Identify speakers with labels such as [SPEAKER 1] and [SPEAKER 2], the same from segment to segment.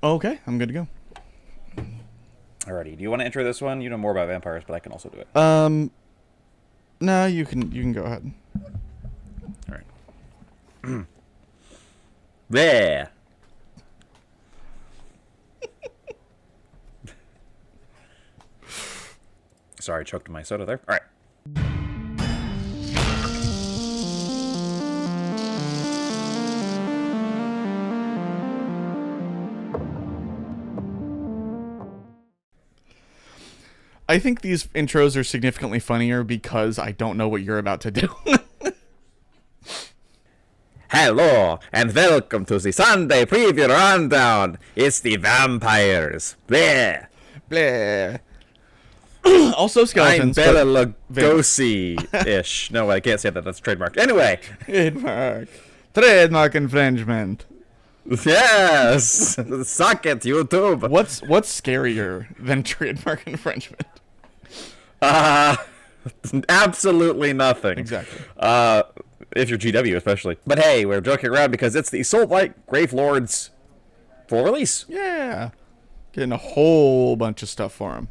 [SPEAKER 1] Oh, okay, I'm good to go.
[SPEAKER 2] Alrighty. Do you want to intro this one? You know more about vampires, but I can also do it.
[SPEAKER 1] No, you can go ahead.
[SPEAKER 2] All right. There. Sorry, I choked on my soda there. All right.
[SPEAKER 1] I think these intros are significantly funnier because I don't know what you're about to do.
[SPEAKER 2] Hello, and welcome to the Sunday Preview Rundown. It's the vampires. Bleh.
[SPEAKER 1] Blah. Also skeletons.
[SPEAKER 2] I'm Bela Lugosi-ish. No, I can't say that. That's trademarked. Anyway.
[SPEAKER 1] Trademark infringement.
[SPEAKER 2] Yes. Suck it, YouTube.
[SPEAKER 1] What's scarier than trademark infringement?
[SPEAKER 2] Absolutely nothing.
[SPEAKER 1] Exactly.
[SPEAKER 2] If you're GW especially. But hey, we're joking around because it's the Soulblight Gravelords full release.
[SPEAKER 1] Yeah. Getting a whole bunch of stuff for them.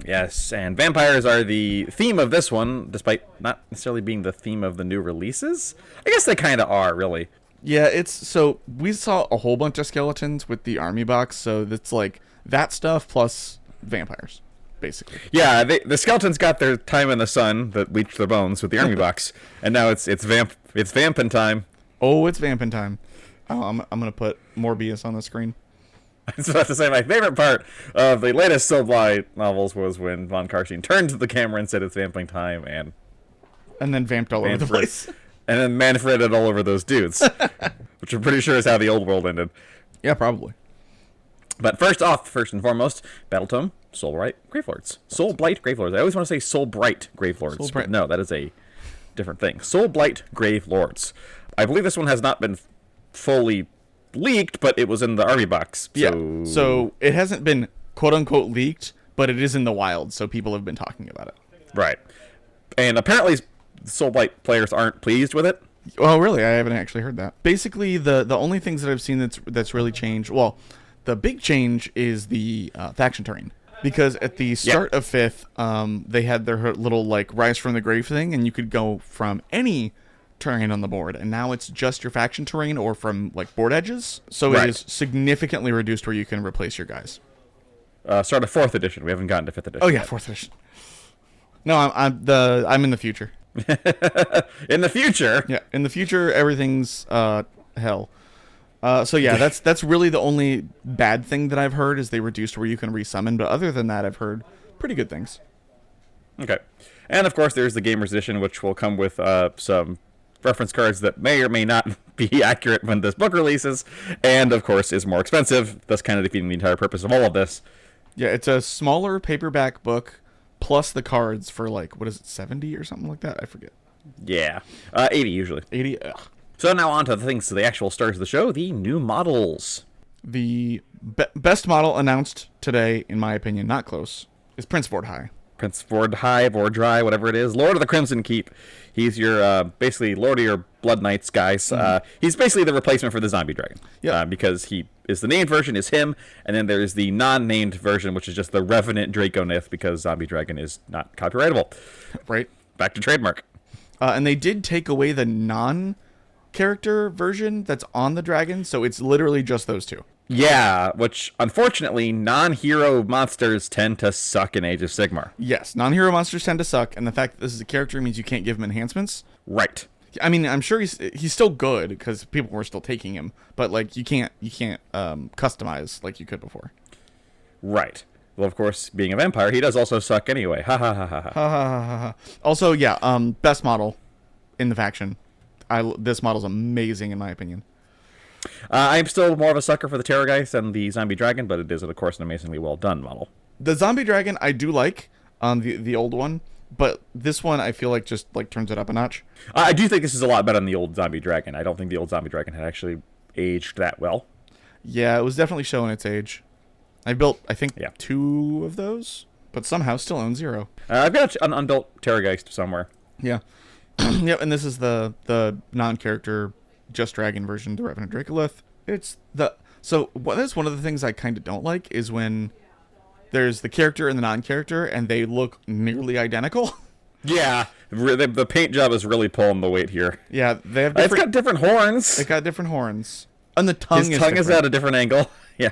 [SPEAKER 2] Yes, and vampires are the theme of this one, despite not necessarily being the theme of the new releases. I guess they kind of are, really.
[SPEAKER 1] Yeah, so we saw a whole bunch of skeletons with the army box, so it's like that stuff plus vampires, basically.
[SPEAKER 2] Yeah, the skeletons got their time in the sun that bleached their bones with the army box, and now it's vampin' time.
[SPEAKER 1] Oh, it's vampin' time. Oh, I'm gonna put Morbius on the screen.
[SPEAKER 2] I was about to say, my favorite part of the latest Soulblight novels was when Von Karstein turned to the camera and said it's vamping time, and
[SPEAKER 1] then vamped all over the place.
[SPEAKER 2] And then Manfreded all over those dudes, which I'm pretty sure is how the old world ended.
[SPEAKER 1] Yeah, probably.
[SPEAKER 2] But first and foremost, Battletome, Soulblight Gravelords. Soulblight Gravelords. I always want to say Soulbright Gravelords.
[SPEAKER 1] Soulbright.
[SPEAKER 2] But no, that is a different thing. Soulblight Gravelords. I believe this one has not been fully leaked, but it was in the army box.
[SPEAKER 1] Yeah. So it hasn't been quote unquote leaked, but it is in the wild, so people have been talking about it.
[SPEAKER 2] Right. And apparently Soulblight players aren't pleased with it.
[SPEAKER 1] Well, really, I haven't actually heard that. Basically, the only things that I've seen that's really changed. Well, the big change is the faction terrain, because at the start of 5th, they had their little like rise from the grave thing, and you could go from any terrain on the board, and now it's just your faction terrain or from like board edges. So it is significantly reduced where you can replace your guys.
[SPEAKER 2] Start of 4th edition. We haven't gotten to 5th edition.
[SPEAKER 1] Oh yeah, 4th edition. No, I'm in the future.
[SPEAKER 2] In the future?
[SPEAKER 1] Yeah, in the future, everything's hell. So yeah, that's really the only bad thing that I've heard is they reduced where you can resummon. But other than that, I've heard pretty good things.
[SPEAKER 2] Okay. And of course, there's the Gamers Edition, which will come with some reference cards that may or may not be accurate when this book releases, and of course is more expensive, thus kind of defeating the entire purpose of all of this.
[SPEAKER 1] Yeah, it's a smaller paperback book plus the cards for like, what is it, 70 or something like that? I forget.
[SPEAKER 2] Yeah. 80 usually.
[SPEAKER 1] 80? Ugh.
[SPEAKER 2] So now on to the things, the actual stars of the show, the new models.
[SPEAKER 1] The best model announced today, in my opinion, not close, is Prince Vord High.
[SPEAKER 2] Prince Vord High, Vord Dry, whatever it is. Lord of the Crimson Keep. He's your, basically, Lord of your Blood Knights, guys. He's basically the replacement for the Zombie Dragon.
[SPEAKER 1] Yeah.
[SPEAKER 2] Because he is the named version is him, and then there's the non-named version, which is just the Revenant Draconith, because Zombie Dragon is not copyrightable.
[SPEAKER 1] Right.
[SPEAKER 2] Back to trademark.
[SPEAKER 1] And they did take away the non-character version that's on the dragon, so it's literally just those two.
[SPEAKER 2] Yeah, which, unfortunately, non-hero monsters tend to suck in Age of Sigmar.
[SPEAKER 1] Yes, non-hero monsters tend to suck, and the fact that this is a character means you can't give him enhancements.
[SPEAKER 2] Right.
[SPEAKER 1] I mean, I'm sure he's still good because people were still taking him, but like you can't customize like you could before.
[SPEAKER 2] Right. Well, of course, being a vampire, he does also suck anyway. Ha ha ha ha ha.
[SPEAKER 1] Ha ha ha ha. Also, yeah, best model in the faction. This model's amazing in my opinion.
[SPEAKER 2] I'm still more of a sucker for the Terrorgeist and the Zombie Dragon, but it is, of course, an amazingly well done model.
[SPEAKER 1] The Zombie Dragon I do like, the old one, but this one I feel like just like turns it up a notch.
[SPEAKER 2] I do think this is a lot better than the old Zombie Dragon. I don't think the old Zombie Dragon had actually aged that well.
[SPEAKER 1] Yeah, it was definitely showing its age. I built, I think, 2 of those, but somehow still own 0.
[SPEAKER 2] I've got an unbuilt Terrorgeist somewhere.
[SPEAKER 1] Yeah. Yep, and this is the non-character Just Dragon version, the Revenant Dracolith. So that's one of the things I kind of don't like is when there's the character and the non-character, and they look nearly identical.
[SPEAKER 2] Yeah, the paint job is really pulling the weight here.
[SPEAKER 1] Yeah, they have
[SPEAKER 2] It's got different horns.
[SPEAKER 1] They got different horns. And the tongue
[SPEAKER 2] His tongue is at a different angle. Yeah.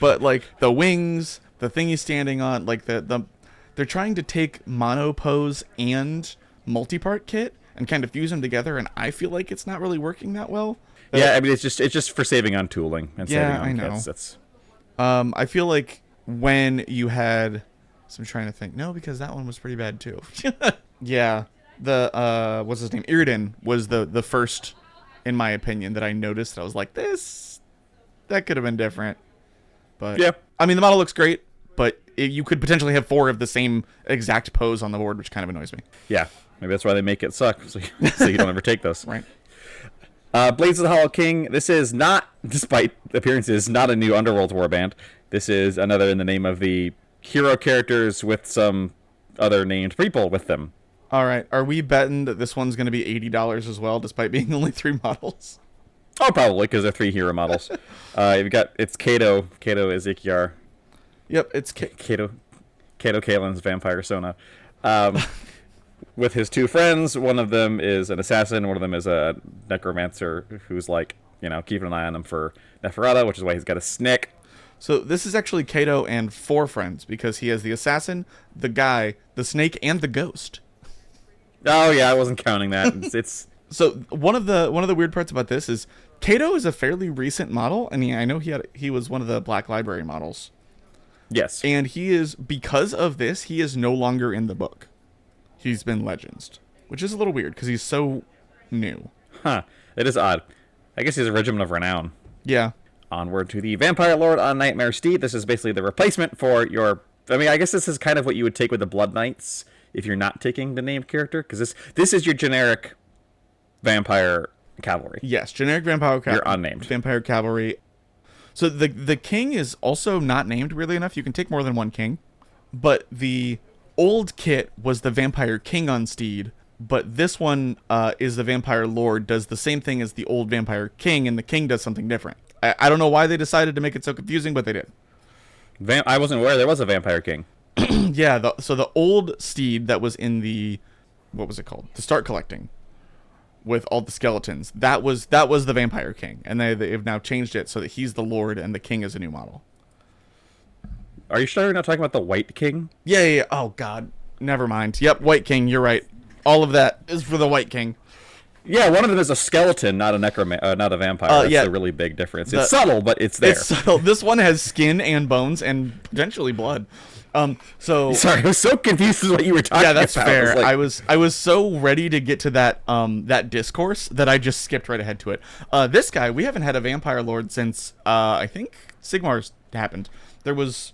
[SPEAKER 1] But, like, the wings, the thing he's standing on, like, they're trying to take monopose and multi-part kit and kind of fuse them together, and I feel like it's not really working that well.
[SPEAKER 2] Yeah, I mean, it's just for saving on tooling and saving on
[SPEAKER 1] I know.
[SPEAKER 2] kits. That's...
[SPEAKER 1] I feel like when you had... So I'm trying to think. No, because that one was pretty bad, too. Yeah. The, what's his name? Iriden was the first, in my opinion, that I noticed. I was like, that could have been different. But,
[SPEAKER 2] yeah.
[SPEAKER 1] I mean, the model looks great, but you could potentially have 4 of the same exact pose on the board, which kind of annoys me.
[SPEAKER 2] Yeah. Maybe that's why they make it suck, so you don't ever take those.
[SPEAKER 1] Right.
[SPEAKER 2] Blades of the Hollow King. This is not, despite appearances, not a new Underworld warband. This is another in the name of the hero characters with some other named people with them.
[SPEAKER 1] All right. Are we betting that this one's going to be $80 as well, despite being only 3 models?
[SPEAKER 2] Oh, probably, because they're 3 hero models. It's Kato. Kato is Ikiar.
[SPEAKER 1] Yep, it's
[SPEAKER 2] Kato Kalin's Vampire Sona. With his 2 friends, one of them is an assassin, one of them is a necromancer who's like, keeping an eye on him for Neferata, which is why he's got a snake.
[SPEAKER 1] So this is actually Kato and 4 friends, because he has the assassin, the guy, the snake, and the ghost.
[SPEAKER 2] Oh yeah, I wasn't counting that. It's
[SPEAKER 1] So one of the weird parts about this is Kato is a fairly recent model, and I know he was one of the Black Library models.
[SPEAKER 2] Yes.
[SPEAKER 1] And because of this, he is no longer in the book. He's been Legends, which is a little weird because he's so new.
[SPEAKER 2] Huh. It is odd. I guess he's a Regiment of Renown.
[SPEAKER 1] Yeah.
[SPEAKER 2] Onward to the Vampire Lord on Nightmare Steed. This is basically the replacement for your... I mean, I guess this is kind of what you would take with the Blood Knights if you're not taking the named character, because this is your generic Vampire Cavalry.
[SPEAKER 1] Yes, generic Vampire Cavalry.
[SPEAKER 2] You're unnamed.
[SPEAKER 1] Vampire Cavalry. So the king is also not named, weirdly enough. You can take more than one king. But the old kit was the Vampire King on Steed, but this one is the Vampire Lord, does the same thing as the old Vampire King, and the king does something different. I don't know why they decided to make it so confusing, but they did.
[SPEAKER 2] I wasn't aware there was a Vampire King.
[SPEAKER 1] Yeah, so the old Steed that was in the... What was it called? The Start Collecting. With all the skeletons. That was the Vampire King. And they've now changed it so that he's the Lord and the King is a new model.
[SPEAKER 2] Are you sure you're not talking about the White King?
[SPEAKER 1] Yeah. Oh, God. Never mind. Yep, White King. You're right. All of that is for the White King.
[SPEAKER 2] Yeah, one of them is a skeleton, not a not a vampire. That's a really big difference. It's subtle, but it's there.
[SPEAKER 1] It's subtle. This one has skin and bones and potentially blood. So
[SPEAKER 2] sorry, I was so confused with what you were talking about.
[SPEAKER 1] Yeah, that's fair. I was so ready to get to that discourse that I just skipped right ahead to it. This guy, we haven't had a Vampire Lord since I think Sigmar's happened. There was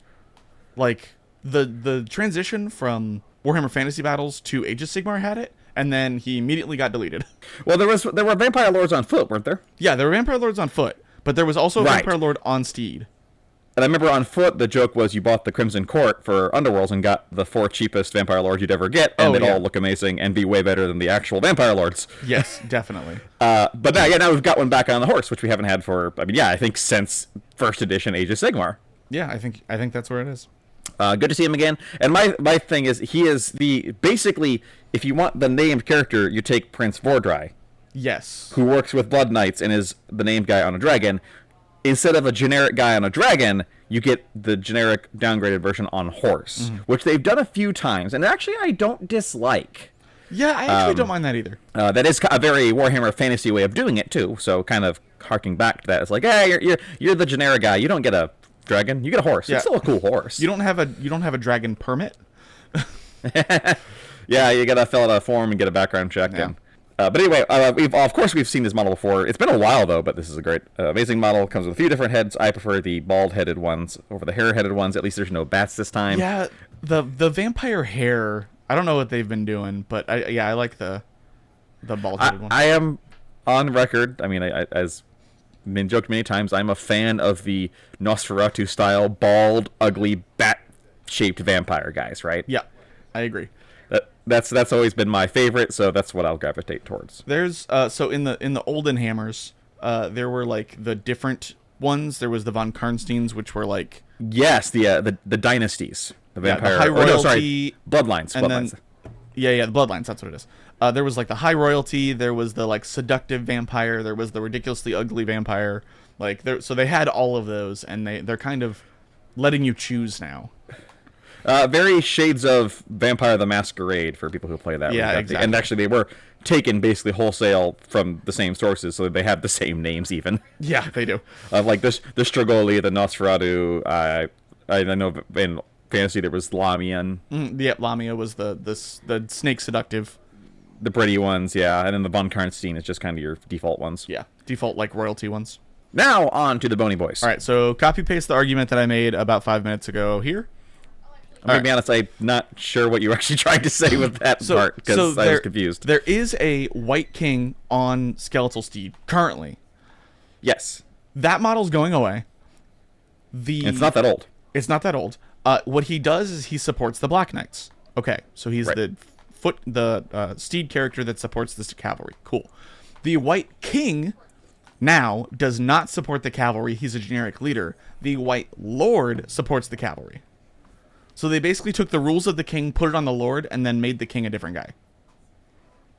[SPEAKER 1] like the transition from Warhammer Fantasy Battles to Age of Sigmar had it, and then he immediately got deleted.
[SPEAKER 2] Well, there were Vampire Lords on foot, weren't there?
[SPEAKER 1] Yeah, there were Vampire Lords on foot, but there was also a Vampire Lord on Steed.
[SPEAKER 2] And I remember on foot, the joke was you bought the Crimson Court for Underworlds and got the 4 cheapest Vampire Lords you'd ever get, and they'd all look amazing and be way better than the actual Vampire Lords.
[SPEAKER 1] Yes, definitely.
[SPEAKER 2] But now we've got one back on the horse, which we haven't had for, I think since first edition Age of Sigmar.
[SPEAKER 1] Yeah, I think that's where it is.
[SPEAKER 2] Good to see him again. And my thing is, he is basically, if you want the named character, you take Prince Vordry.
[SPEAKER 1] Yes.
[SPEAKER 2] Who works with Blood Knights and is the named guy on a dragon. Instead of a generic guy on a dragon, you get the generic downgraded version on horse, which they've done a few times, and actually I don't dislike.
[SPEAKER 1] Yeah, I actually don't mind that either.
[SPEAKER 2] That is a very Warhammer Fantasy way of doing it too. So kind of harking back to that, it's like, hey, you're the generic guy. You don't get a dragon, you get a horse. Yeah. It's still a cool horse.
[SPEAKER 1] You don't have a dragon permit.
[SPEAKER 2] Yeah, you gotta fill out a form and get a background check.
[SPEAKER 1] Yeah.
[SPEAKER 2] And, but anyway, we've seen this model before. It's been a while though, but this is a great, amazing model. Comes with a few different heads. I prefer the bald-headed ones over the hair-headed ones. At least there's no bats this time.
[SPEAKER 1] Yeah, the vampire hair. I don't know what they've been doing, but I like the bald-headed one.
[SPEAKER 2] I am on record. I mean, as been joked many times, I'm a fan of the Nosferatu style, bald, ugly, bat-shaped vampire guys. Right?
[SPEAKER 1] Yeah, I agree.
[SPEAKER 2] That's always been my favorite, so that's what I'll gravitate towards.
[SPEAKER 1] There's so in the olden hammers, there were like the different ones. There was the von Karnsteins, which were like
[SPEAKER 2] Yes, the dynasties, the vampire.
[SPEAKER 1] the high royalty,
[SPEAKER 2] no, sorry, bloodlines.
[SPEAKER 1] and
[SPEAKER 2] Bloodlines.
[SPEAKER 1] then the bloodlines. That's what it is. There was like the high royalty. There was the like seductive vampire. There was the ridiculously ugly vampire. Like so they had all of those, and they're kind of letting you choose now.
[SPEAKER 2] Very shades of Vampire the Masquerade for people who play that.
[SPEAKER 1] Yeah, exactly.
[SPEAKER 2] And actually, they were taken basically wholesale from the same sources, so they have the same names even.
[SPEAKER 1] Yeah, they do.
[SPEAKER 2] Like the Strigoli, the Nosferatu. I know in fantasy there was Lamian.
[SPEAKER 1] Lamia was the snake seductive.
[SPEAKER 2] The pretty ones, yeah, and then the Von Karnstein is just kind of your default ones.
[SPEAKER 1] Yeah, default like royalty ones.
[SPEAKER 2] Now on to the bony boys.
[SPEAKER 1] All right, so copy paste the argument that I made about 5 minutes ago here.
[SPEAKER 2] I'm going to be honest, I'm not sure what you were actually trying to say with that part, because I was confused.
[SPEAKER 1] There is a White King on Skeletal Steed currently.
[SPEAKER 2] Yes.
[SPEAKER 1] That model's going away.
[SPEAKER 2] It's not that old.
[SPEAKER 1] It's not that old. What he does is he supports the Black Knights. Okay, so he's the steed character that supports the cavalry. Cool. The White King now does not support the cavalry. He's a generic leader. The White Lord supports the cavalry. So they basically took the rules of the king, put it on the lord, and then made the king a different guy.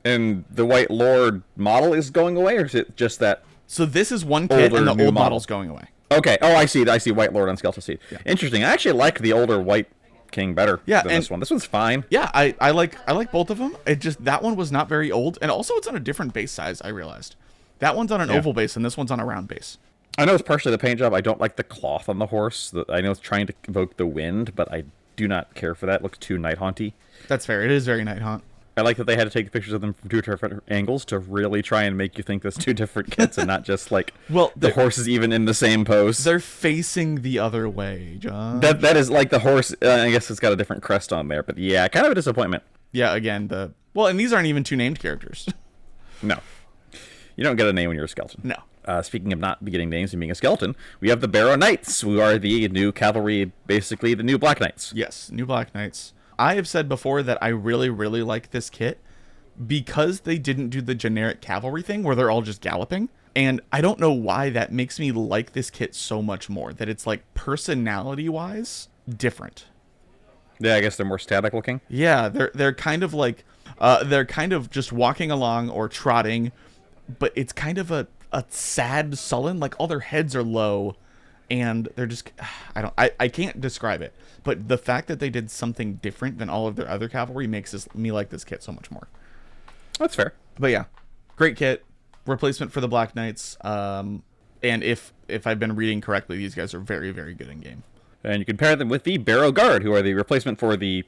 [SPEAKER 2] And the White Lord model is going away, or is it just that?
[SPEAKER 1] So this is one kit, and the old
[SPEAKER 2] model.
[SPEAKER 1] model's going away.
[SPEAKER 2] Okay. Oh, I see White Lord on Skeletal Steed. Yeah. Interesting. I actually like the older White King better than this one. This one's fine.
[SPEAKER 1] Yeah, I like both of them. It just that one was not very old, and also it's on a different base size. I realized that one's on an oval base, and this one's on a round base.
[SPEAKER 2] I know it's partially the paint job. I don't like the cloth on the horse. I know it's trying to evoke the wind, but I do not care for that. It looks too night haunty.
[SPEAKER 1] That's fair. It is very night haunt.
[SPEAKER 2] I like that they had to take pictures of them from two different angles to really try and make you think there's two different kits and not just like the horse is even in the same pose.
[SPEAKER 1] They're facing the other way, John.
[SPEAKER 2] That is like the horse. I guess it's got a different crest on there, but yeah, kind of a disappointment.
[SPEAKER 1] Yeah, again, and these aren't even two named characters.
[SPEAKER 2] No, you don't get a name when you're a skeleton.
[SPEAKER 1] No.
[SPEAKER 2] Speaking of not getting names and being a skeleton, we have the Barrow Knights, who are the new cavalry, basically the new Black Knights.
[SPEAKER 1] Yes, new Black Knights. I have said before that I really, really like this kit because they didn't do the generic cavalry thing where they're all just galloping. And I don't know why that makes me like this kit so much more, that it's like personality-wise different.
[SPEAKER 2] Yeah, I guess they're more static looking.
[SPEAKER 1] Yeah, they're kind of like, they're kind of just walking along or trotting, but it's kind of a sad sullen, like all their heads are low and they're just I can't describe it, but the fact that they did something different than all of their other cavalry makes me like this kit so much more.
[SPEAKER 2] That's fair.
[SPEAKER 1] But yeah, great kit, replacement for the Black Knights, and if I've been reading correctly, these guys are very, very good in game.
[SPEAKER 2] And you compare them with the Barrow Guard, who are the replacement for the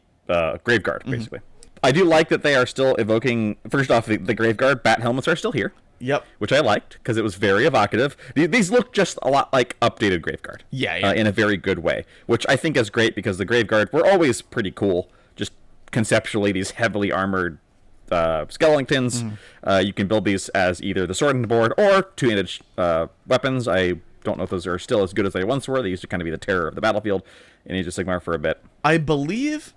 [SPEAKER 2] Grave Guard, basically. I do like that they are still evoking, first off, the Grave Guard bat helmets are still here.
[SPEAKER 1] Yep.
[SPEAKER 2] Which I liked, because it was very evocative. These look just a lot like updated Grave Guard.
[SPEAKER 1] Yeah.
[SPEAKER 2] In a very good way, which I think is great, because the Grave Guard were always pretty cool, just conceptually, these heavily armored skeletons. You can build these as either the sword and the board, or two-handed weapons. I don't know if those are still as good as they once were. They used to kind of be the terror of the battlefield in Age of Sigmar for a bit.
[SPEAKER 1] I believe,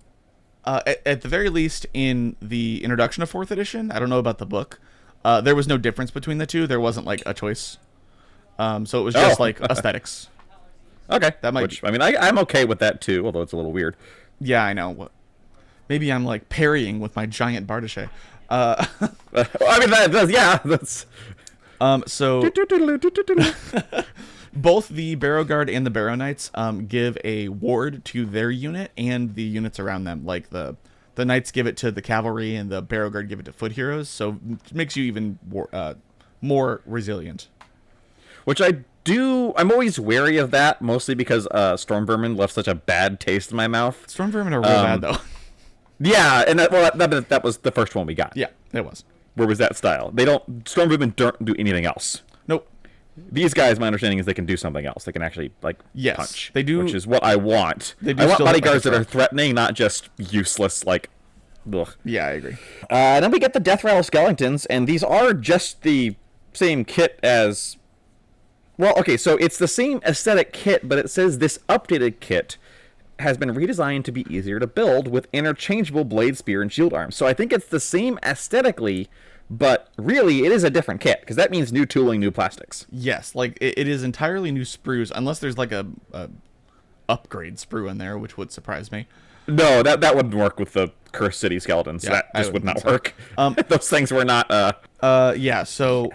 [SPEAKER 1] at the very least, in the introduction of 4th edition, I don't know about the book, there was no difference between the two. There wasn't like a choice. So it was just like aesthetics.
[SPEAKER 2] Okay.
[SPEAKER 1] I
[SPEAKER 2] mean, I'm okay with that too, although it's a little weird.
[SPEAKER 1] Yeah, I know. Maybe I'm like parrying with my giant Bardache.
[SPEAKER 2] I mean, that's...
[SPEAKER 1] So both the Barrow Guard and the Barrow Knights give a ward to their unit and the units around them. Like the Knights give it to the cavalry and the Barrow Guard give it to foot heroes. So it makes you even more resilient.
[SPEAKER 2] Which I'm always wary of that, mostly because Storm Vermin left such a bad taste in my mouth.
[SPEAKER 1] Storm Vermin are real bad, though.
[SPEAKER 2] Yeah, and that was the first one we got.
[SPEAKER 1] Yeah, it was.
[SPEAKER 2] Where was that style? Storm Vermin don't do anything else.
[SPEAKER 1] Nope.
[SPEAKER 2] These guys, my understanding is they can do something else. They can actually, punch.
[SPEAKER 1] They do.
[SPEAKER 2] Which is what I want. I want bodyguards that are threatening, not just useless, ugh.
[SPEAKER 1] Yeah, I agree.
[SPEAKER 2] Then we get the Death Rattle Skeletons, and these are just the same kit as... Well, okay, so it's the same aesthetic kit, but it says this updated kit has been redesigned to be easier to build with interchangeable blade, spear, and shield arms. So I think it's the same aesthetically, But really, it is a different kit, because that means new tooling, new plastics.
[SPEAKER 1] Yes, like it is entirely new sprues, unless there's like a upgrade sprue in there, which would surprise me.
[SPEAKER 2] No, that wouldn't work with the Cursed City skeletons.
[SPEAKER 1] Yeah,
[SPEAKER 2] That just would not work. Those things were not...
[SPEAKER 1] Yeah, so...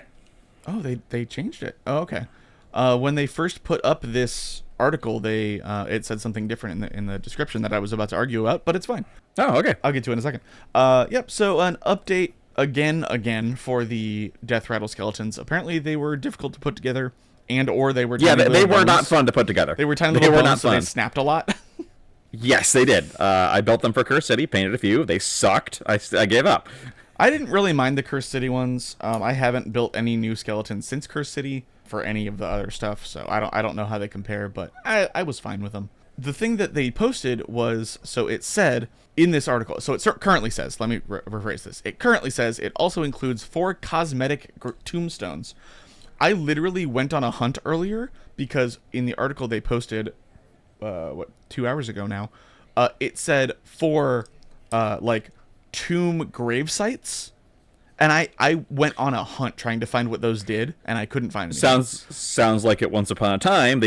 [SPEAKER 1] Oh, they changed it. Oh, okay. When they first put up this article, they it said something different in the description that I was about to argue about, but it's fine.
[SPEAKER 2] Oh, okay.
[SPEAKER 1] I'll get to it in a second. Yep, so an update again for the Death Rattle skeletons. Apparently they were difficult to put together, or they were tiny
[SPEAKER 2] they were
[SPEAKER 1] bones.
[SPEAKER 2] not fun to put together.
[SPEAKER 1] They were tiny little
[SPEAKER 2] were
[SPEAKER 1] bones,
[SPEAKER 2] not
[SPEAKER 1] so
[SPEAKER 2] fun.
[SPEAKER 1] they snapped a lot.
[SPEAKER 2] Yes, they did. I built them for Cursed City, painted a few. They sucked. I gave up.
[SPEAKER 1] I didn't really mind the Cursed City ones. I haven't built any new skeletons since Cursed City for any of the other stuff, so I don't know how they compare, but I was fine with them. The thing that they posted was, so it said in this article, so it currently says, let me rephrase this. It currently says it also includes 4 cosmetic tombstones. I literally went on a hunt earlier because in the article they posted, 2 hours ago now, it said 4 like tomb grave sites, and I went on a hunt trying to find what those did, and I couldn't find anything.
[SPEAKER 2] Sounds like it. Once upon a time,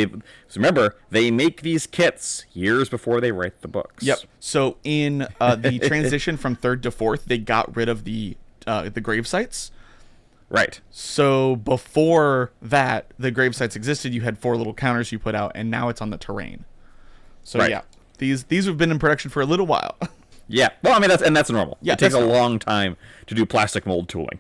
[SPEAKER 2] remember, they make these kits years before they write the books.
[SPEAKER 1] Yep. So in the transition from 3rd to 4th, they got rid of the grave sites.
[SPEAKER 2] Right.
[SPEAKER 1] So before that, the grave sites existed. You had 4 little counters you put out, and now it's on the terrain. So
[SPEAKER 2] right.
[SPEAKER 1] Yeah, these have been in production for a little while.
[SPEAKER 2] Yeah. Well, I mean, that's normal.
[SPEAKER 1] Yeah,
[SPEAKER 2] it takes a long time to do plastic mold tooling.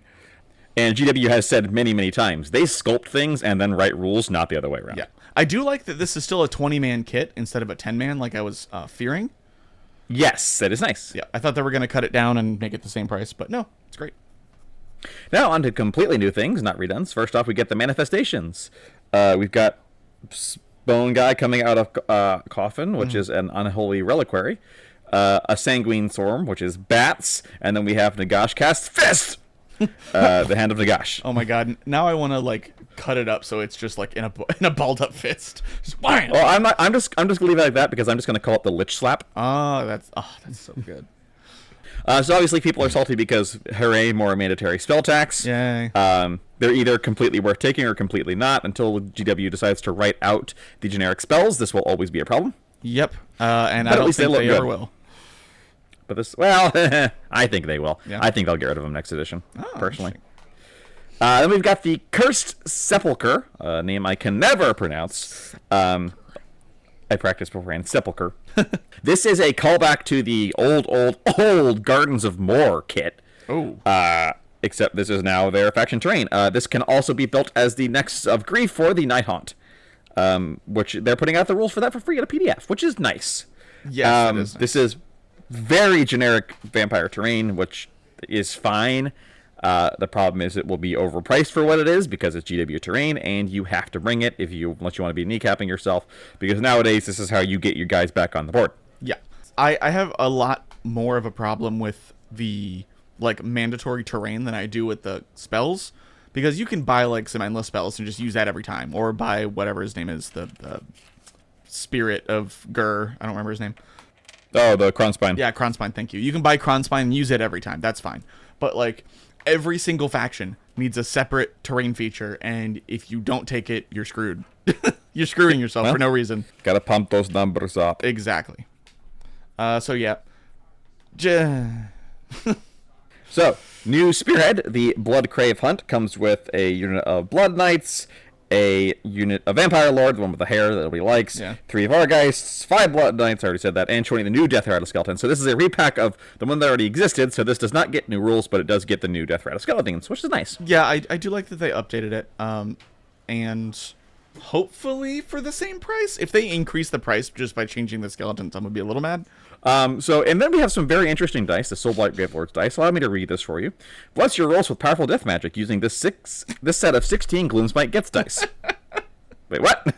[SPEAKER 2] And GW has said many, many times, they sculpt things and then write rules, not the other way around.
[SPEAKER 1] Yeah. I do like that this is still a 20-man kit instead of a 10-man like I was fearing.
[SPEAKER 2] Yes, that is nice.
[SPEAKER 1] Yeah, I thought they were going to cut it down and make it the same price, but no, it's great.
[SPEAKER 2] Now on to completely new things, not reduns. First off, we get the manifestations. We've got Bone Guy coming out of Coffin, which is an unholy reliquary. A Sanguine Storm, which is bats, and then we have Nagash cast Fist, the Hand of Nagash.
[SPEAKER 1] Oh my god! Now I want to like cut it up so it's just like in a balled up fist. Just wham!
[SPEAKER 2] Well, I'm not. I'm just gonna leave it like that because I'm just gonna call it the Lich Slap.
[SPEAKER 1] That's so good.
[SPEAKER 2] So obviously people are salty because hooray, more mandatory spell tax.
[SPEAKER 1] Yay.
[SPEAKER 2] They're either completely worth taking or completely not. Until GW decides to write out the generic spells, this will always be a problem.
[SPEAKER 1] Yep. And I don't think they ever will.
[SPEAKER 2] But this, well, I think they will.
[SPEAKER 1] Yeah.
[SPEAKER 2] I think they'll get rid of them next edition, personally.
[SPEAKER 1] Interesting.
[SPEAKER 2] Then we've got the Cursed Sepulchre, a name I can never pronounce. I practiced beforehand. Sepulchre. This is a callback to the old Gardens of Moor kit.
[SPEAKER 1] Oh.
[SPEAKER 2] Except this is now their faction terrain. This can also be built as the Nexus of Grief for the Night Haunt, which they're putting out the rules for that for free in a PDF, which is nice.
[SPEAKER 1] Yes, it is nice.
[SPEAKER 2] This is very generic vampire terrain, which is fine. The problem is it will be overpriced for what it is because it's GW terrain, and you have to bring it unless you want to be kneecapping yourself, because nowadays this is how you get your guys back on the board.
[SPEAKER 1] Yeah. I have a lot more of a problem with the like mandatory terrain than I do with the spells, because you can buy like some endless spells and just use that every time, or buy whatever his name is, the Spirit of Gur. I don't remember his name.
[SPEAKER 2] Oh, the Kronspine.
[SPEAKER 1] Yeah, Kronspine, thank you. You can buy Kronspine and use it every time. That's fine. But, like, every single faction needs a separate terrain feature, and if you don't take it, you're screwed. You're screwing yourself for no reason.
[SPEAKER 2] Gotta pump those numbers up.
[SPEAKER 1] Exactly. So, yeah.
[SPEAKER 2] So, new Spearhead, the Blood Crave Hunt, comes with a unit of Blood Knights, a unit of Vampire Lord, the one with the hair that everybody likes, 3 of Argeists, 5 Blood Knights, I already said that, and 20 the new Death Rattle Skeleton. So this is a repack of the one that already existed, so this does not get new rules, but it does get the new Death Rattle Skeletons, which is nice.
[SPEAKER 1] Yeah, I do like that they updated it, and hopefully for the same price. If they increase the price just by changing the skeletons, I'm going to be a little mad.
[SPEAKER 2] And then we have some very interesting dice, the Soulblight Gravelords dice. Allow me to read this for you. Bless your rolls with powerful death magic using this set of 16 Gloomspite Gets dice. Wait, what?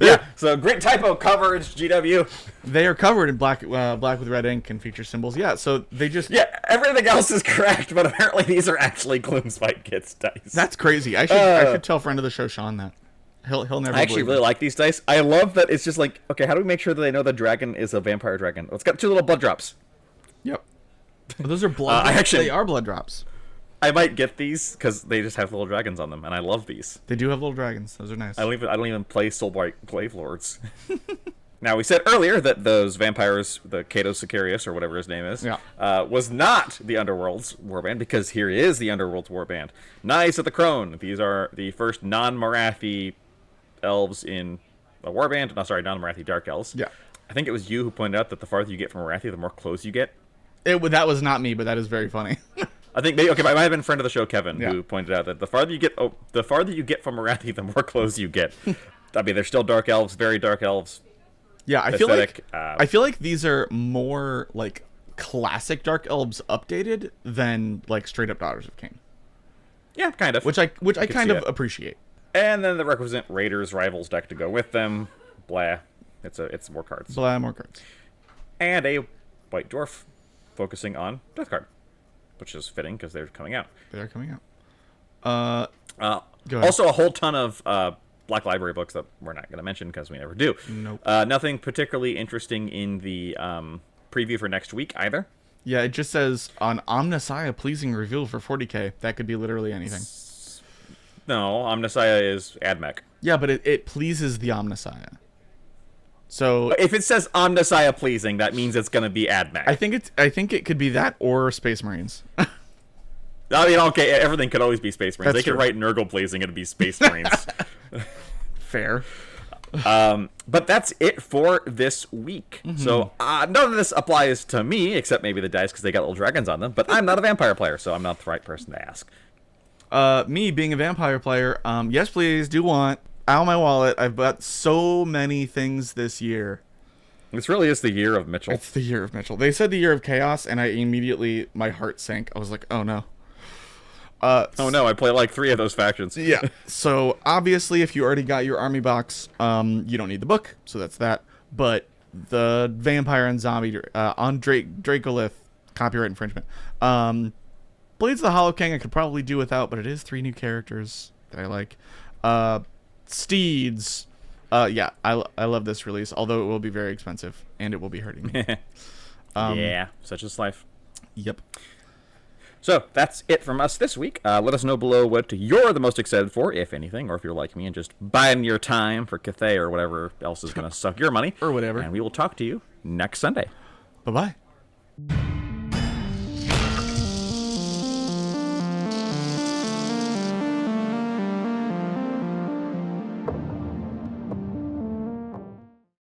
[SPEAKER 2] Yeah, so great typo coverage, GW.
[SPEAKER 1] They are covered in black with red ink and feature symbols. Yeah, so they just...
[SPEAKER 2] Yeah, everything else is correct, but apparently these are actually Gloomspite Gets dice.
[SPEAKER 1] That's crazy. I should tell friend of the show, Sean, that. He'll never.
[SPEAKER 2] I actually really like these dice. I love that it's just like, okay, how do we make sure that they know the dragon is a vampire dragon? Well, it's got 2 little blood drops.
[SPEAKER 1] Yep. Well, those are blood drops.
[SPEAKER 2] They
[SPEAKER 1] are blood drops.
[SPEAKER 2] I might get these because they just have little dragons on them, and I love these.
[SPEAKER 1] They do have little dragons. Those are nice.
[SPEAKER 2] I don't even play Soulblight Gravelords. Now, we said earlier that those vampires, the Kato Sicarius, or whatever his name is, was not the Underworld's warband, because here is the Underworld's warband. Knights of the Crone. These are the first non-Marathi elves in a warband. No, sorry, non-Marathi dark elves.
[SPEAKER 1] Yeah.
[SPEAKER 2] I think it was you who pointed out that the farther you get from Marathi, the more clothes you get.
[SPEAKER 1] That was not me, but that is very funny.
[SPEAKER 2] I think maybe, okay, it might have been a friend of the show, Kevin, who pointed out that the farther you get from Marathi, the more clothes you get. I mean, they're still dark elves, very dark elves.
[SPEAKER 1] Yeah, I feel like these are more like classic dark elves updated than like straight up Daughters of Cain.
[SPEAKER 2] Yeah, kind of.
[SPEAKER 1] Which I kind of appreciate.
[SPEAKER 2] And then the requisite Raiders Rivals deck to go with them. Blah. It's more cards.
[SPEAKER 1] Blah, more cards.
[SPEAKER 2] And a White Dwarf focusing on Death Card, which is fitting because they're coming out.
[SPEAKER 1] They're coming out. Go ahead.
[SPEAKER 2] Also, a whole ton of Black Library books that we're not going to mention because we never do.
[SPEAKER 1] Nope.
[SPEAKER 2] Nothing particularly interesting in the preview for next week either.
[SPEAKER 1] Yeah, it just says on Omnissiah pleasing reveal for 40k. That could be literally anything.
[SPEAKER 2] No, Omnissiah is AdMech.
[SPEAKER 1] Yeah, but it pleases the Omnissiah. So
[SPEAKER 2] if it says Omnissiah pleasing, that means it's going to be AdMech.
[SPEAKER 1] I think it could be that or Space Marines.
[SPEAKER 2] I mean, okay, everything could always be Space Marines.
[SPEAKER 1] That's
[SPEAKER 2] they
[SPEAKER 1] true.
[SPEAKER 2] could write Nurgle pleasing, it'd be Space Marines.
[SPEAKER 1] Fair.
[SPEAKER 2] But that's it for this week. Mm-hmm. So none of this applies to me, except maybe the dice because they got little dragons on them. But I'm not a vampire player, so I'm not the right person to ask.
[SPEAKER 1] Me being a vampire player, yes, please, do want. Out of my wallet, I've bought so many things this year.
[SPEAKER 2] This really is the year of Mitchell.
[SPEAKER 1] It's the year of Mitchell. They said the year of chaos, and my heart sank. I was like, oh no.
[SPEAKER 2] Oh no, I play like 3 of those factions.
[SPEAKER 1] Yeah. So obviously, if you already got your army box, you don't need the book, so that's that. But the vampire and zombie on Dracolith copyright infringement. Blades of the Hollow King I could probably do without, but it is 3 new characters that I like. Steeds. Yeah, I love this release, although it will be very expensive and it will be hurting me.
[SPEAKER 2] Yeah, such is life.
[SPEAKER 1] Yep.
[SPEAKER 2] So that's it from us this week. Let us know below what you're the most excited for, if anything, or if you're like me and just buying your time for Cathay or whatever else is going to suck your money.
[SPEAKER 1] Or whatever.
[SPEAKER 2] And we will talk to you next Sunday.
[SPEAKER 1] Bye-bye.